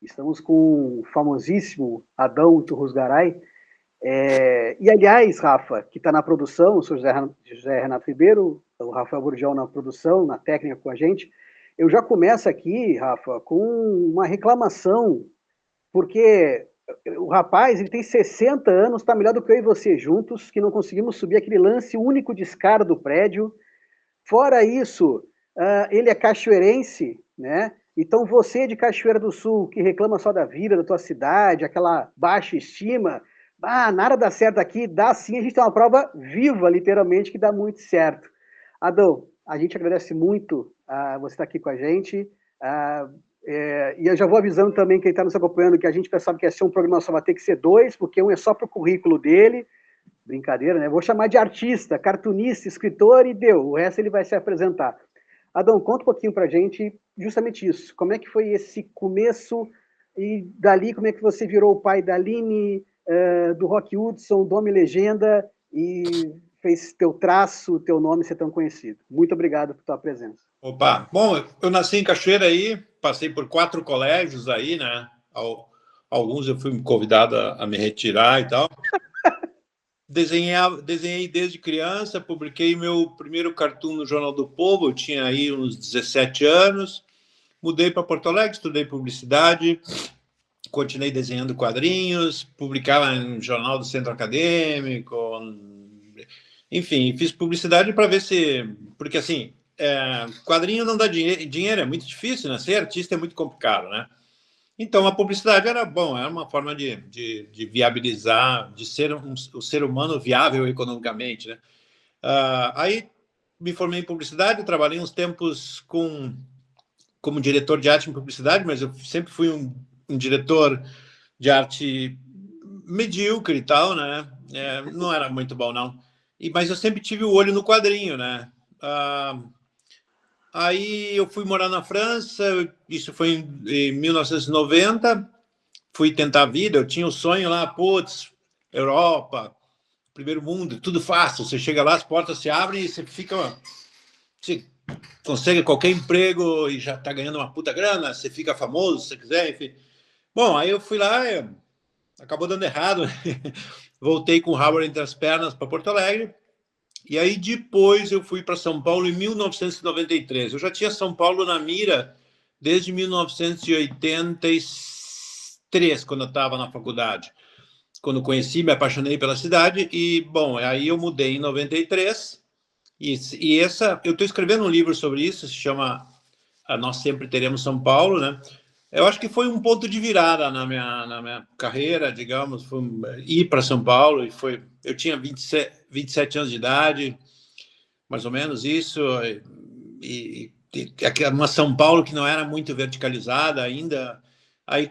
Estamos com o famosíssimo Adão Turrusgaray. E, aliás, Rafa, que está na produção, o senhor José Renato Ribeiro, o Rafael Burdial na produção, na técnica com a gente, eu já começo aqui, Rafa, com uma reclamação, porque o rapaz, ele tem 60 anos, está melhor do que eu e você juntos, que não conseguimos subir aquele lance único de escada do prédio. Fora isso, ele é cachoeirense, né? Então você de Cachoeira do Sul, que reclama só da vida, da tua cidade, aquela baixa estima, nada dá certo aqui, dá sim, a gente tem uma prova viva, literalmente, que dá muito certo. Adão, a gente agradece muito você estar aqui com a gente, e eu já vou avisando também quem está nos acompanhando que a gente pensava que ia ser um programa só, vai ter que ser dois, porque um é só para o currículo dele, brincadeira, né? Vou chamar de artista, cartunista, escritor e deu. O resto ele vai se apresentar. Adão, conta um pouquinho pra gente justamente isso. Como é que foi esse começo e dali como é que você virou o pai da Aline, do Rock Hudson, do Homem Legenda e fez teu traço, teu nome ser tão conhecido. Muito obrigado por tua presença. Opa, bom, eu nasci em Cachoeira aí, passei por 4 colégios aí, né? Alguns eu fui convidado a me retirar e tal. Desenhei desde criança, publiquei meu primeiro cartoon no Jornal do Povo, eu tinha aí uns 17 anos, mudei para Porto Alegre, estudei publicidade, continuei desenhando quadrinhos, publicava no Jornal do Centro Acadêmico, enfim, fiz publicidade para ver se... Porque, assim, quadrinho não dá dinheiro, é muito difícil, né? Ser artista é muito complicado, né? Então, a publicidade era bom, era uma forma de viabilizar, de ser o ser humano viável economicamente, né? Aí me formei em publicidade, trabalhei uns tempos como diretor de arte em publicidade, mas eu sempre fui um diretor de arte medíocre e tal, né? Não era muito bom, não. Mas eu sempre tive o olho no quadrinho, né? Aí eu fui morar na França, isso foi em 1990, fui tentar a vida, eu tinha o sonho lá, putz, Europa, primeiro mundo, tudo fácil, você chega lá, as portas se abrem e você consegue qualquer emprego e já está ganhando uma puta grana, você fica famoso, se você quiser, enfim. Bom, aí eu fui lá, acabou dando errado, voltei com o rabo entre as pernas para Porto Alegre, e aí depois eu fui para São Paulo em 1993. Eu já tinha São Paulo na mira desde 1983, quando eu estava na faculdade. Quando conheci, me apaixonei pela cidade e, bom, aí eu mudei em 93 e eu estou escrevendo um livro sobre isso, se chama Nós Sempre Teremos São Paulo, né? Eu acho que foi um ponto de virada na minha carreira, digamos, foi ir para São Paulo e foi. Eu tinha 27 anos de idade, mais ou menos isso, e uma São Paulo que não era muito verticalizada ainda. Aí,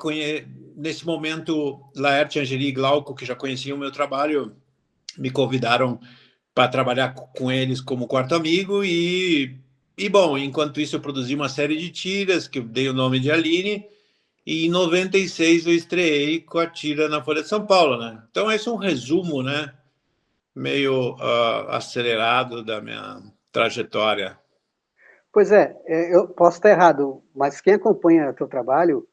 nesse momento, Laerte, Angeli e Glauco, que já conheciam o meu trabalho, me convidaram para trabalhar com eles como quarto amigo bom, enquanto isso eu produzi uma série de tiras que eu dei o nome de Aline e em 96 eu estreiei com a tira na Folha de São Paulo, né? Então esse é um resumo, né, meio acelerado da minha trajetória. Pois eu posso estar errado, mas quem acompanha o teu trabalho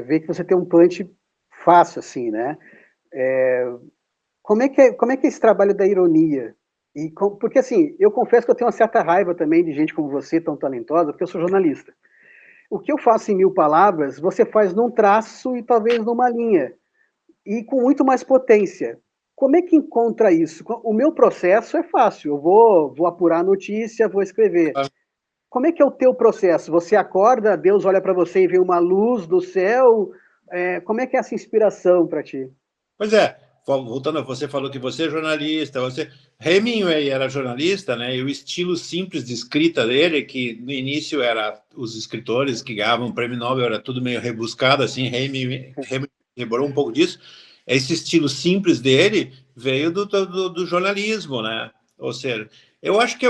vê que você tem um punch fácil, assim, né? Como é que é esse trabalho da ironia? Porque, assim, eu confesso que eu tenho uma certa raiva também de gente como você, tão talentosa, porque eu sou jornalista. O que eu faço em 1000 palavras, você faz num traço e talvez numa linha, e com muito mais potência. Como é que encontra isso? O meu processo é fácil, eu vou apurar a notícia, vou escrever. Como é que é o teu processo? Você acorda, Deus olha para você e vê uma luz do céu? Como é que é essa inspiração para ti? Pois é, voltando, você falou que você é jornalista, Hemingway era jornalista, né? E o estilo simples de escrita dele, que no início era os escritores que ganhavam o prêmio Nobel, era tudo meio rebuscado, assim, Hemingway lembrou um pouco disso. Esse estilo simples dele veio do jornalismo, né? Ou seja, eu acho que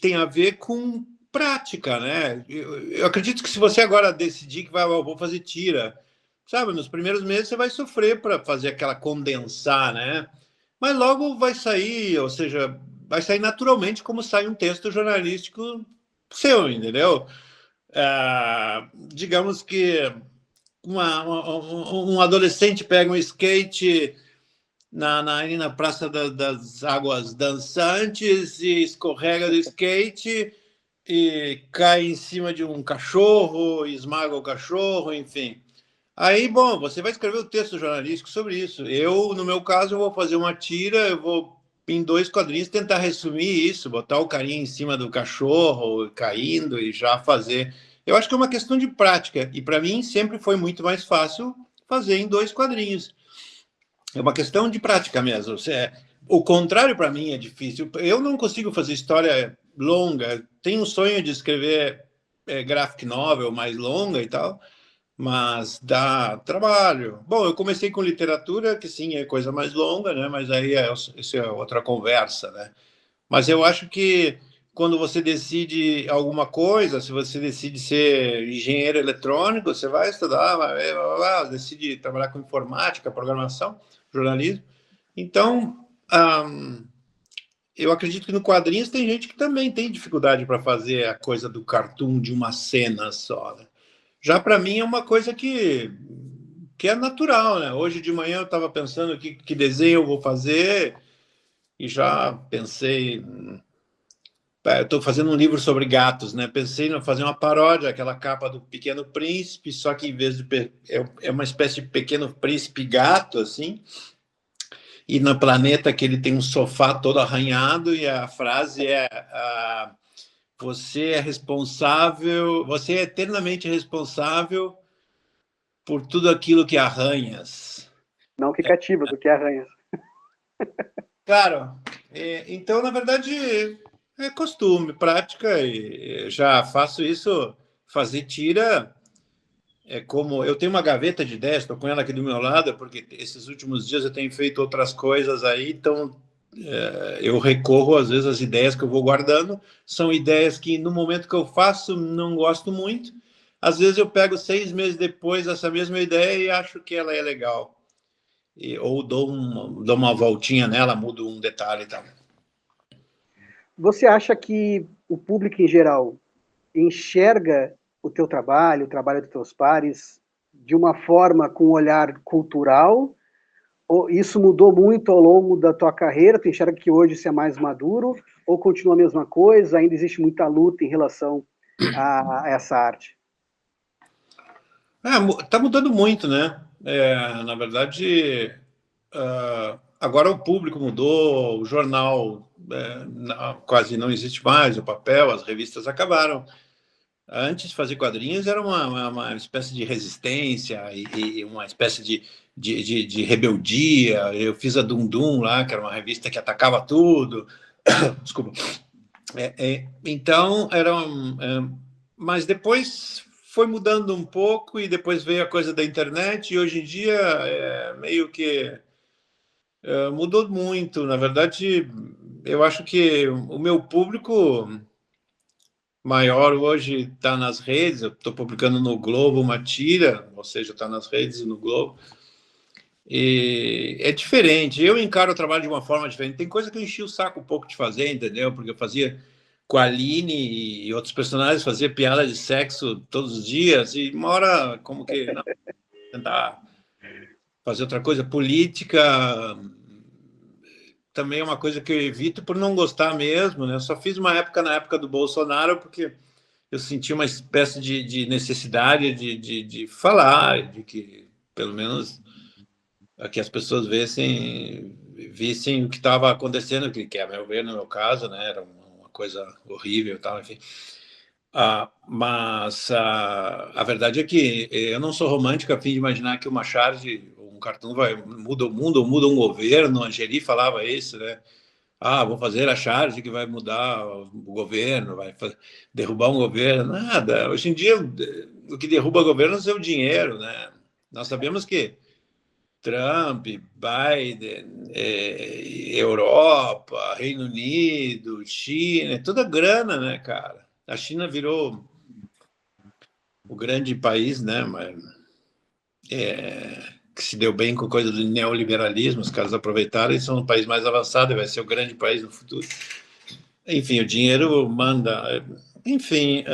tem a ver com prática, né? Eu acredito que se você agora decidir que vou fazer tira, sabe, nos primeiros meses você vai sofrer para fazer aquela condensar, né? Mas logo vai sair, ou seja, vai sair naturalmente como sai um texto jornalístico seu, entendeu? digamos que um adolescente pega um skate ali na Praça das Águas Dançantes e escorrega do skate e cai em cima de um cachorro, esmaga o cachorro, enfim. Aí, bom, você vai escrever o texto jornalístico sobre isso. Eu, no meu caso, eu vou fazer uma tira, eu vou, em 2 quadrinhos, tentar resumir isso, botar o carinha em cima do cachorro, caindo e já fazer. Eu acho que é uma questão de prática, e para mim sempre foi muito mais fácil fazer em 2 quadrinhos. É uma questão de prática mesmo. O contrário, para mim, é difícil. Eu não consigo fazer história longa. Tenho um sonho de escrever graphic novel mais longa e tal, mas dá trabalho. Bom, eu comecei com literatura, que sim, é coisa mais longa, né? Mas aí isso é outra conversa, né? Mas eu acho que quando você decide alguma coisa, se você decide ser engenheiro eletrônico, você vai estudar, decide trabalhar com informática, programação, jornalismo. Então, eu acredito que no quadrinhos tem gente que também tem dificuldade para fazer a coisa do cartoon de uma cena só, né? Já para mim é uma coisa que é natural, né? Hoje de manhã eu estava pensando que desenho eu vou fazer e já pensei. Eu estou fazendo um livro sobre gatos, né? Pensei em fazer uma paródia, aquela capa do Pequeno Príncipe, só que em vez de é uma espécie de Pequeno Príncipe gato, assim. E no planeta que ele tem um sofá todo arranhado e a frase é você é responsável, você é eternamente responsável por tudo aquilo que arranhas. Não que cativa, do que arranha. Claro. Então, na verdade, é costume, prática, e já faço isso, fazer tira. É como eu tenho uma gaveta de ideias, estou com ela aqui do meu lado, porque esses últimos dias eu tenho feito outras coisas aí, então eu recorro às vezes às ideias que eu vou guardando. São ideias que no momento que eu faço não gosto muito. Às vezes eu pego 6 meses depois essa mesma ideia e acho que ela é legal. Ou dou uma voltinha nela, mudo um detalhe e tal. Você acha que o público em geral enxerga o teu trabalho, o trabalho dos teus pares, de uma forma com um olhar cultural? Ou isso mudou muito ao longo da tua carreira? Tu enxerga que hoje você é mais maduro? Ou continua a mesma coisa? Ainda existe muita luta em relação a essa arte? Tá mudando muito, né? Na verdade, agora o público mudou, o jornal quase não existe mais, o papel, as revistas acabaram. Antes de fazer quadrinhos era uma espécie de resistência e uma espécie de rebeldia. Eu fiz a Dum Dum lá, que era uma revista que atacava tudo. Desculpa. Então, mas depois foi mudando um pouco e depois veio a coisa da internet e hoje em dia meio que mudou muito. Na verdade, eu acho que o meu público maior hoje está nas redes. Eu estou publicando no Globo uma tira, ou seja, está nas redes e no Globo. E é diferente. Eu encaro o trabalho de uma forma diferente. Tem coisa que eu enchi o saco um pouco de fazer, entendeu? Porque eu fazia com a Aline e outros personagens, fazia piada de sexo todos os dias, e uma hora, como que não, tentar fazer outra coisa. Política também é uma coisa que eu evito por não gostar mesmo, né? Eu só fiz na época do Bolsonaro, porque eu senti uma espécie de necessidade de falar, de que, pelo menos, que as pessoas vissem o que estava acontecendo, que, a meu ver, no meu caso, né, era uma coisa horrível e tal, enfim. Mas a verdade é que eu não sou romântico a fim de imaginar que uma charge, um cartoon muda o mundo, ou muda um governo. A Angeli falava isso, né? Vou fazer a charge que vai mudar o governo, vai derrubar um governo. Nada. Hoje em dia, o que derruba governos é o dinheiro, né? Nós sabemos que Trump, Biden, Europa, Reino Unido, China, é toda grana, né, cara? A China virou o grande país, né? Mas, que se deu bem com a coisa do neoliberalismo, os caras aproveitaram e são o país mais avançado, e vai ser o grande país no futuro. Enfim, o dinheiro manda. Enfim,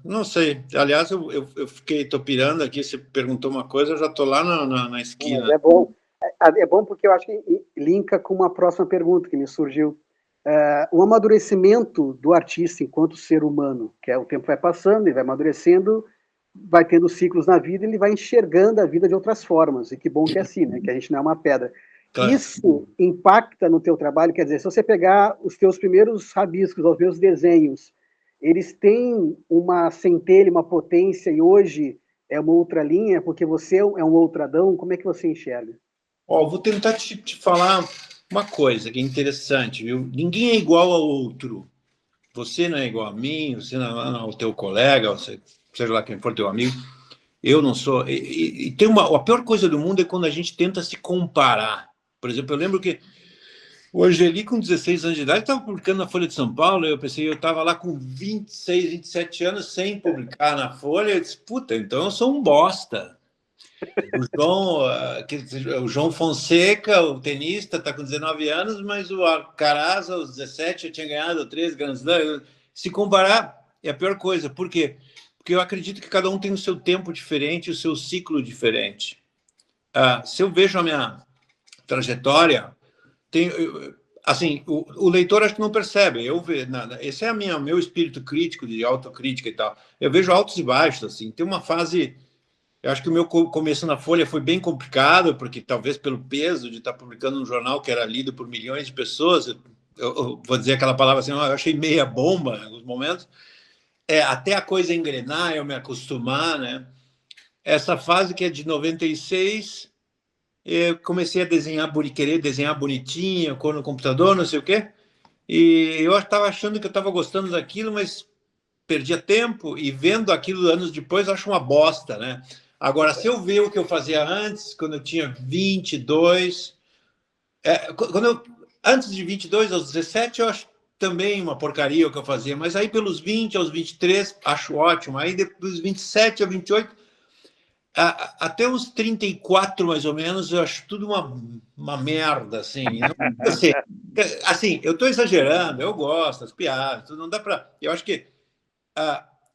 não sei. Aliás, eu fiquei topirando aqui, você perguntou uma coisa, eu já estou lá na esquina. Mas é bom. É bom porque eu acho que linka com uma próxima pergunta que me surgiu. O amadurecimento do artista enquanto ser humano, que é o tempo vai passando e vai amadurecendo, vai tendo ciclos na vida, ele vai enxergando a vida de outras formas. E que bom que é assim, né? Que a gente não é uma pedra. Claro. Isso impacta no teu trabalho, quer dizer, se você pegar os teus primeiros rabiscos, os meus desenhos, eles têm uma centelha, uma potência, e hoje é uma outra linha, porque você é um outro Adão, como é que você enxerga? Vou tentar te falar uma coisa que é interessante, viu? Ninguém é igual ao outro. Você não é igual a mim, você não é ao teu colega, você, seja lá quem for teu amigo. Eu não sou. E tem a pior coisa do mundo é quando a gente tenta se comparar. Por exemplo, eu lembro que o Angeli, com 16 anos de idade, estava publicando na Folha de São Paulo. Eu pensei, eu estava lá com 26, 27 anos sem publicar na Folha. Eu disse, puta, então eu sou um bosta. O João Fonseca, o tenista, está com 19 anos, mas o Alcaraz, aos 17, já tinha ganhado 3 Grand Slam. Se comparar, é a pior coisa. Por quê? Porque eu acredito que cada um tem o seu tempo diferente, o seu ciclo diferente. Se eu vejo a minha trajetória, assim, o leitor acho que não percebe. Esse é meu espírito crítico, de autocrítica e tal. Eu vejo altos e baixos, assim. Tem uma fase... Eu acho que o meu começo na Folha foi bem complicado, porque talvez pelo peso de estar publicando um jornal que era lido por milhões de pessoas, eu vou dizer aquela palavra assim, eu achei meia bomba em alguns momentos, até a coisa engrenar, eu me acostumar, né? Essa fase que é de 96, eu comecei a querer desenhar bonitinho, cor no computador, não sei o quê, e eu estava achando que eu estava gostando daquilo, mas perdia tempo, e vendo aquilo anos depois, eu acho uma bosta, né? Agora, se eu ver o que eu fazia antes, quando eu tinha 22, antes de 22 aos 17, eu acho também uma porcaria o que eu fazia, mas aí pelos 20 aos 23, acho ótimo. Aí dos 27 a 28, até os 34, mais ou menos, eu acho tudo uma merda, assim. Assim, eu estou exagerando, eu gosto das piadas, não dá para... Eu acho que...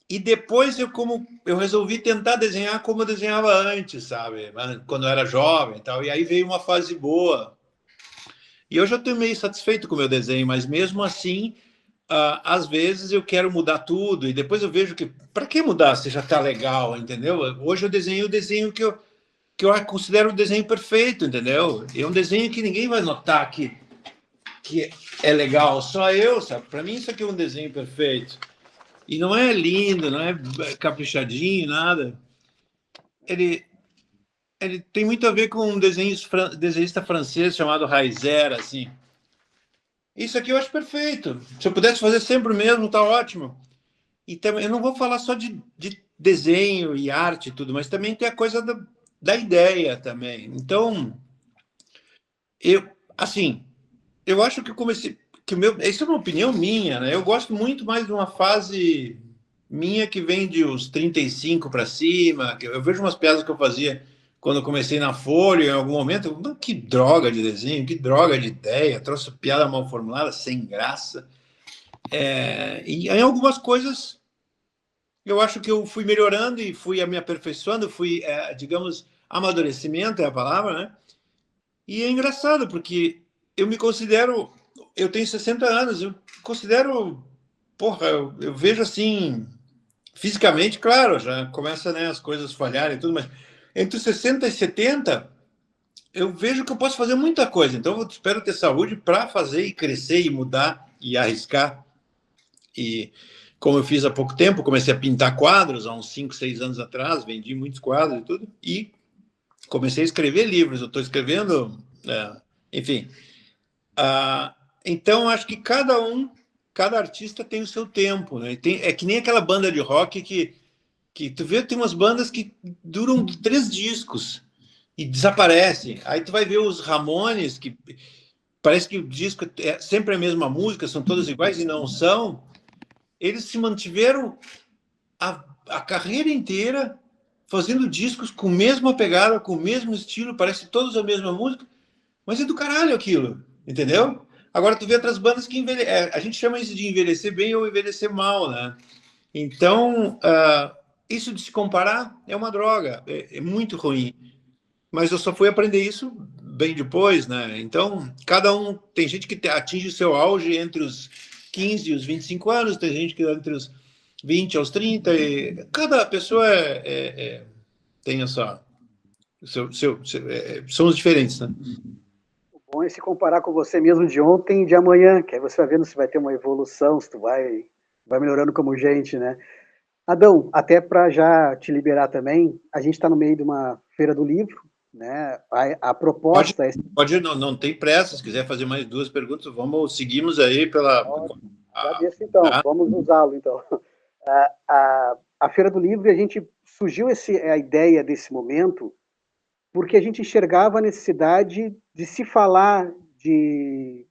e depois eu resolvi tentar desenhar como eu desenhava antes, sabe? Quando eu era jovem e tal. E aí veio uma fase boa. E eu já estou meio satisfeito com o meu desenho, mas mesmo assim, às vezes eu quero mudar tudo. E depois eu vejo que, para que mudar se já está legal, entendeu? Hoje eu desenho o desenho que eu considero o desenho perfeito, entendeu? É um desenho que ninguém vai notar que é legal, só eu, sabe? Para mim, isso aqui é um desenho perfeito. E não é lindo, não é caprichadinho, nada. Ele tem muito a ver com um desenhista francês chamado Raiser, assim. Isso aqui eu acho perfeito. Se eu pudesse fazer sempre o mesmo, tá ótimo. E também, eu não vou falar só de desenho e arte e tudo, mas também tem a coisa da ideia também. Então, eu acho que eu comecei... Isso é uma opinião minha, né? Eu gosto muito mais de uma fase minha que vem de uns 35 para cima. Eu vejo umas piadas que eu fazia quando eu comecei na Folha, em algum momento, que droga de desenho, que droga de ideia, trouxe piada mal formulada, sem graça. E em algumas coisas eu acho que eu fui melhorando e fui me aperfeiçoando, digamos, amadurecimento é a palavra, né? E é engraçado, porque eu me considero... Eu tenho 60 anos, eu considero... Porra, eu vejo assim... Fisicamente, claro, já começa, né, as coisas falharem e tudo, mas entre 60 e 70, eu vejo que eu posso fazer muita coisa. Então, eu espero ter saúde para fazer e crescer e mudar e arriscar. E como eu fiz há pouco tempo, comecei a pintar quadros há uns 5, 6 anos atrás, vendi muitos quadros e tudo, e comecei a escrever livros. Eu estou escrevendo, enfim. Então, acho que cada artista tem o seu tempo, né? É que nem aquela banda de rock que tu vê, tem umas bandas que duram 3 discos e desaparecem. Aí tu vai ver os Ramones, que parece que o disco é sempre a mesma música, são todas iguais e não são. Eles se mantiveram a carreira inteira fazendo discos com a mesma pegada, com o mesmo estilo, parece todos a mesma música, mas é do caralho aquilo, entendeu? Agora tu vê outras bandas que a gente chama isso de envelhecer bem ou envelhecer mal, né? Então, isso de se comparar é uma droga, é muito ruim. Mas eu só fui aprender isso bem depois, né? Então, cada um... Tem gente que atinge o seu auge entre os 15 e os 25 anos, tem gente que entre os 20 aos 30, e cada pessoa tem essa... somos diferentes, né? O bom é se comparar com você mesmo de ontem e de amanhã, que aí você vai vendo se vai ter uma evolução, se tu vai melhorando como gente, né? Adão, até para já te liberar também, a gente está no meio de uma feira do livro, né? A proposta é... Pode não tem pressa, se quiser fazer mais duas perguntas, seguimos aí pela... Agradeço, então, vamos usá-lo, então. A Feira do Livro, a gente surgiu a ideia desse momento porque a gente enxergava a necessidade de se falar de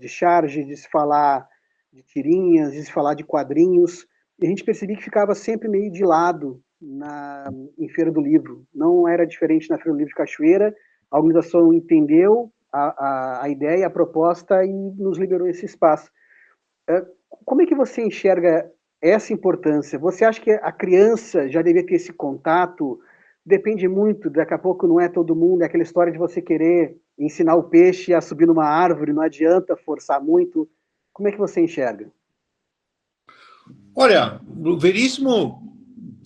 charge, de se falar de tirinhas, de se falar de quadrinhos, e a gente percebia que ficava sempre meio de lado em Feira do Livro. Não era diferente na Feira do Livro de Cachoeira, a organização entendeu a ideia, a proposta e nos liberou esse espaço. Como é que você enxerga essa importância? Você acha que a criança já deveria ter esse contato? Depende muito, daqui a pouco não é todo mundo, é aquela história de você querer ensinar o peixe a subir numa árvore, não adianta forçar muito. Como é que você enxerga? Olha, o Veríssimo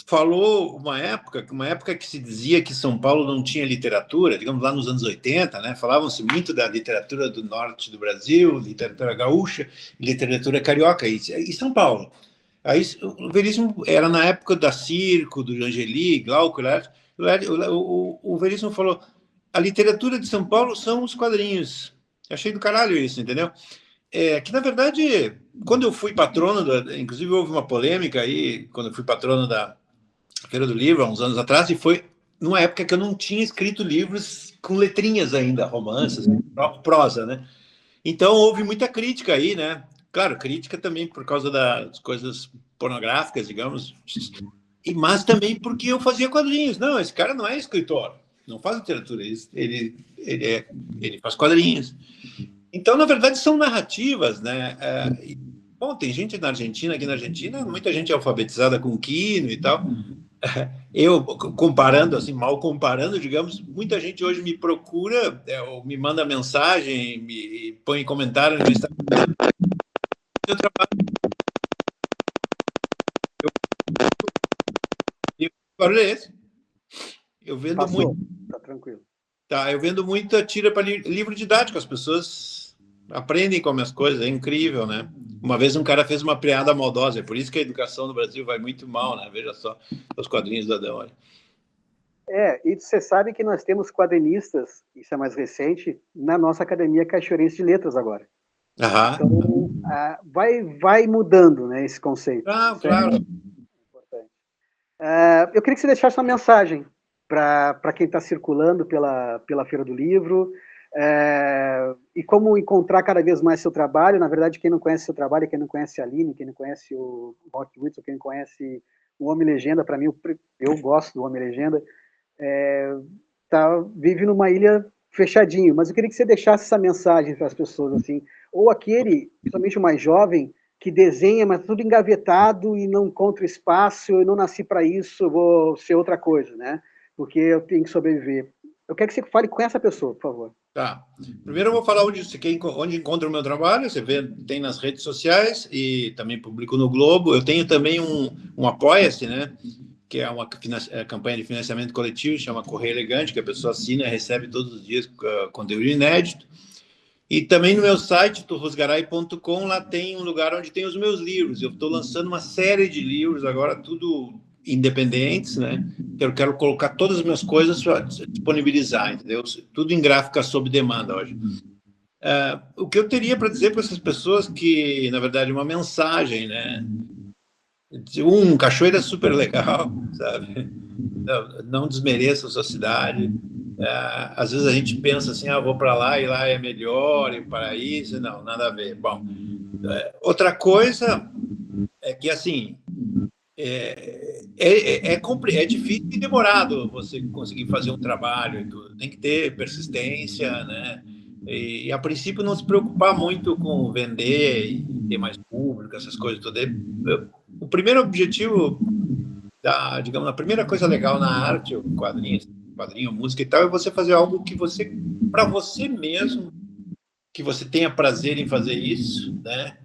falou uma época que se dizia que São Paulo não tinha literatura, digamos lá nos anos 80, né? Falavam-se muito da literatura do norte do Brasil, literatura gaúcha, literatura carioca, e São Paulo. Aí, o Veríssimo era na época da Circo, do Angeli, Glauco, o Veríssimo falou: a literatura de São Paulo são os quadrinhos. Achei do caralho isso, entendeu? Que, na verdade, quando eu fui patrono, inclusive houve uma polêmica aí, quando eu fui patrono da Feira do Livro, há uns anos atrás, e foi numa época que eu não tinha escrito livros com letrinhas ainda, romances, prosa, né? Então, houve muita crítica aí, né? Claro, crítica também por causa das coisas pornográficas, digamos, mas também porque eu fazia quadrinhos. Não, esse cara não é escritor, não faz literatura, ele faz quadrinhos. Então, na verdade, são narrativas, né? Bom, tem gente aqui na Argentina, muita gente é alfabetizada com Quino e tal. Eu, comparando, assim, mal comparando, digamos, muita gente hoje me procura, ou me manda mensagem, me põe comentário no Instagram. Eu trabalho. Que barulho é esse? Eu vendo Passou. muito. Tá tranquilo. Tá, eu vendo muita tira para livro didático, as pessoas aprendem com as coisas, é incrível, né? Uma vez um cara fez uma piada maldosa, é por isso que a educação no Brasil vai muito mal, né? Veja só os quadrinhos da Adão. E você sabe que nós temos quadrinistas, isso é mais recente, na nossa Academia Cachoeirense de Letras agora. Aham. Então, vai mudando, né, esse conceito. Claro. Importante. Eu queria que você deixasse uma mensagem para quem está circulando pela Feira do Livro, e como encontrar cada vez mais seu trabalho. Na verdade, quem não conhece seu trabalho, quem não conhece a Aline, quem não conhece o Rock Whitson, quem não conhece o Homem Legenda, para mim, eu gosto do Homem Legenda, vive numa ilha fechadinho, mas eu queria que você deixasse essa mensagem para as pessoas, assim, ou aquele, principalmente o mais jovem, que desenha, mas tudo engavetado e não encontra espaço, eu não nasci para isso, eu vou ser outra coisa, né? Porque eu tenho que sobreviver. Eu quero que você fale com essa pessoa, por favor. Tá. Primeiro eu vou falar onde encontra o meu trabalho. Você vê, tem nas redes sociais e também publico no Globo. Eu tenho também um Apoia-se, né? Que é uma campanha de financiamento coletivo, chama Correio Elegante, que a pessoa assina e recebe todos os dias conteúdo inédito. E também no meu site, torrosgaray.com, lá tem um lugar onde tem os meus livros. Eu estou lançando uma série de livros agora, tudo independentes, né? Eu quero colocar todas as minhas coisas para disponibilizar, entendeu? Tudo em gráfica sob demanda hoje. O que eu teria para dizer para essas pessoas que, na verdade, uma mensagem, né? Cachoeira é super legal, sabe? Não desmereça a sua cidade. Às vezes a gente pensa assim, vou para lá e lá é melhor, e o paraíso. Não, nada a ver. Bom, outra coisa é que, assim, é difícil e demorado você conseguir fazer um trabalho e tudo. Tem que ter persistência, né? E a princípio não se preocupar muito com vender e ter mais público, essas coisas todas. o primeiro objetivo, digamos, a primeira coisa legal na arte, o quadrinho, música e tal, é você fazer algo que você, para você mesmo, que você tenha prazer em fazer isso, né?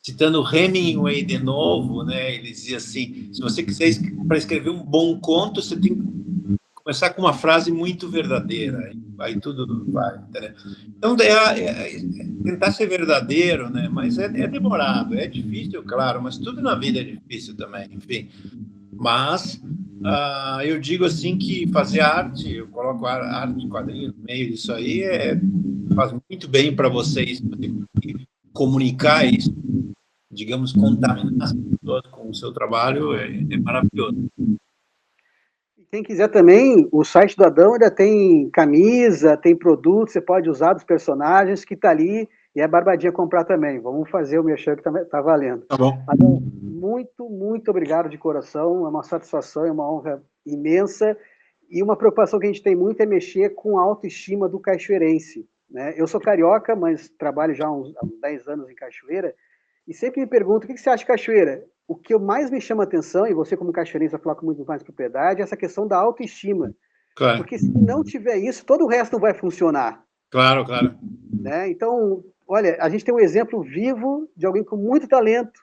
Citando Hemingway de novo, né? Ele dizia assim: se você quiser para escrever um bom conto, você tem que começar com uma frase muito verdadeira, aí tudo vai, entendeu? Então tentar ser verdadeiro, né? Mas é demorado, é difícil, claro, mas tudo na vida é difícil também, enfim. Mas eu digo assim que fazer arte, eu coloco arte, quadrinho no meio disso aí, faz muito bem para vocês comunicar isso, digamos, contaminar as pessoas com o seu trabalho, é maravilhoso. Quem quiser também, o site do Adão ainda tem camisa, tem produto, você pode usar dos personagens que está ali, e é barbadinha comprar também. Vamos fazer o merchan que tá valendo. Tá bom. Adão, muito, muito obrigado de coração, é uma satisfação, é uma honra imensa, e uma preocupação que a gente tem muito é mexer com a autoestima do cachoeirense, né? Eu sou carioca, mas trabalho já há uns 10 anos em Cachoeira, e sempre me pergunto, o que você acha de Cachoeira? O que mais me chama a atenção, e você como cachoeirense vai falar com muito mais propriedade, é essa questão da autoestima. Claro. Porque se não tiver isso, todo o resto não vai funcionar. Claro, claro. Né? Então, olha, a gente tem um exemplo vivo de alguém com muito talento,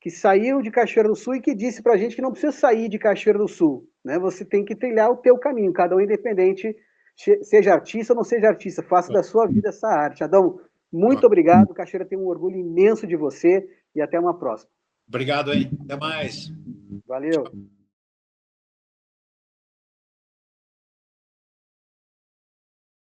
que saiu de Cachoeira do Sul e que disse pra gente que não precisa sair de Cachoeira do Sul. Né? Você tem que trilhar o teu caminho, cada um independente, seja artista ou não seja artista, faça da sua vida essa arte. Adão, muito obrigado, Cachoeira tem um orgulho imenso de você e até uma próxima. Obrigado, hein? Até mais. Valeu.